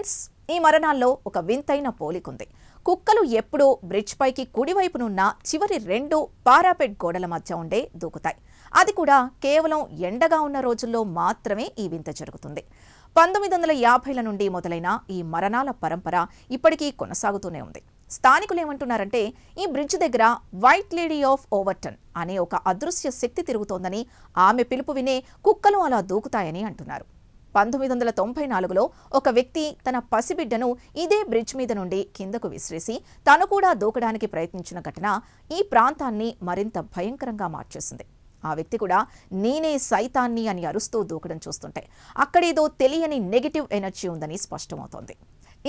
Friends, ఈ మరణాల్లో ఒక వింతైన పోలికుంది. కుక్కలు ఎప్పుడూ బ్రిడ్జ్ పైకి కుడివైపునున్న చివరి రెండు పారాపెట్ గోడల మధ్య ఉండే దూకుతాయి. అది కూడా కేవలం ఎండగా ఉన్న రోజుల్లో మాత్రమే ఈ వింత జరుగుతుంది. 1950ల నుండి మొదలైన ఈ మరణాల పరంపర ఇప్పటికీ కొనసాగుతూనే ఉంది. స్థానికులేమంటున్నారంటే, ఈ బ్రిడ్జ్ దగ్గర వైట్ లేడీ ఆఫ్ ఓవర్టన్ అనే ఒక అదృశ్య శక్తి తిరుగుతోందని, ఆమె పిలుపు వినే కుక్కలు అలా దూకుతాయని అంటున్నారు. 1994లో ఒక వ్యక్తి తన పసిబిడ్డను ఇదే బ్రిడ్జ్ మీద నుండి కిందకు విసిరేసి తను కూడా దూకడానికి ప్రయత్నించిన ఘటన ఈ ప్రాంతాన్ని మరింత భయంకరంగా మార్చేసింది. ఆ వ్యక్తి కూడా నేనే సైతాన్ని అని అరుస్తూ దూకడం చూస్తుంటే అక్కడేదో తెలియని నెగటివ్ ఎనర్జీ ఉందని స్పష్టమవుతోంది.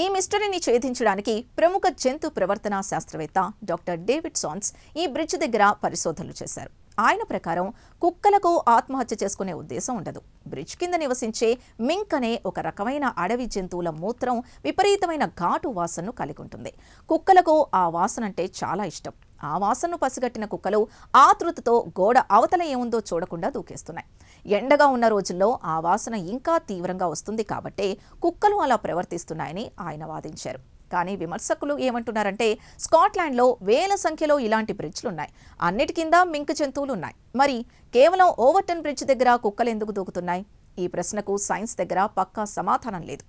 ఈ మిస్టరీని ఛేదించడానికి ప్రముఖ జంతు ప్రవర్తనా శాస్త్రవేత్త డాక్టర్ డేవిడ్ సాన్స్ ఈ బ్రిడ్జ్ దగ్గర పరిశోధనలు చేశారు. ఆయన ప్రకారం కుక్కలకు ఆత్మహత్య చేసుకునే ఉద్దేశం ఉండదు. బ్రిడ్జ్ కింద నివసించే మింక్ అనే ఒక రకమైన అడవి జంతువుల మూత్రం విపరీతమైన ఘాటు వాసనను కలిగి ఉంటుంది. కుక్కలకు ఆ వాసన అంటే చాలా ఇష్టం. ఆ వాసనను పసిగట్టిన కుక్కలు ఆతృతతో గోడ అవతల ఏముందో చూడకుండా దూకేస్తున్నాయి. ఎండగా ఉన్న రోజుల్లో ఆ వాసన ఇంకా తీవ్రంగా వస్తుంది కాబట్టే కుక్కలు అలా ప్రవర్తిస్తున్నాయని ఆయన వాదించారు. కానీ విమర్శకులు ఏమంటున్నారంటే, స్కాట్లాండ్లో వేల సంఖ్యలో ఇలాంటి బ్రిడ్జ్లున్నాయి. అన్నిటి కింద మింక్ జంతువులున్నాయి. మరి కేవలం ఓవర్టన్ బ్రిడ్జ్ దగ్గర కుక్కలు ఎందుకు దూకుతున్నాయి? ఈ ప్రశ్నకు సైన్స్ దగ్గర పక్కా సమాధానం లేదు.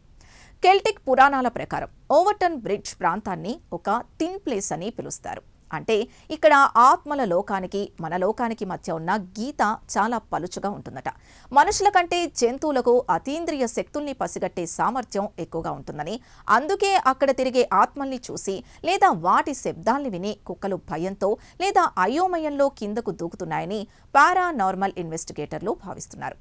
కెల్టిక్ పురాణాల ప్రకారం ఓవర్టన్ బ్రిడ్జ్ ప్రాంతాన్ని ఒక థిన్ ప్లేస్ అని పిలుస్తారు. అంటే ఇక్కడ ఆత్మల లోకానికి మన లోకానికి మధ్య ఉన్న గీత చాలా పలుచుగా ఉంటుందట. మనుషుల కంటే జంతువులకు అతీంద్రియ శక్తుల్ని పసిగట్టే సామర్థ్యం ఎక్కువగా ఉంటుందని, అందుకే అక్కడ తిరిగే ఆత్మల్ని చూసి లేదా వాటి శబ్దాల్ని విని కుక్కలు భయంతో లేదా అయోమయంలో కిందకు దూకుతున్నాయని పారానార్మల్ ఇన్వెస్టిగేటర్లు భావిస్తున్నారు.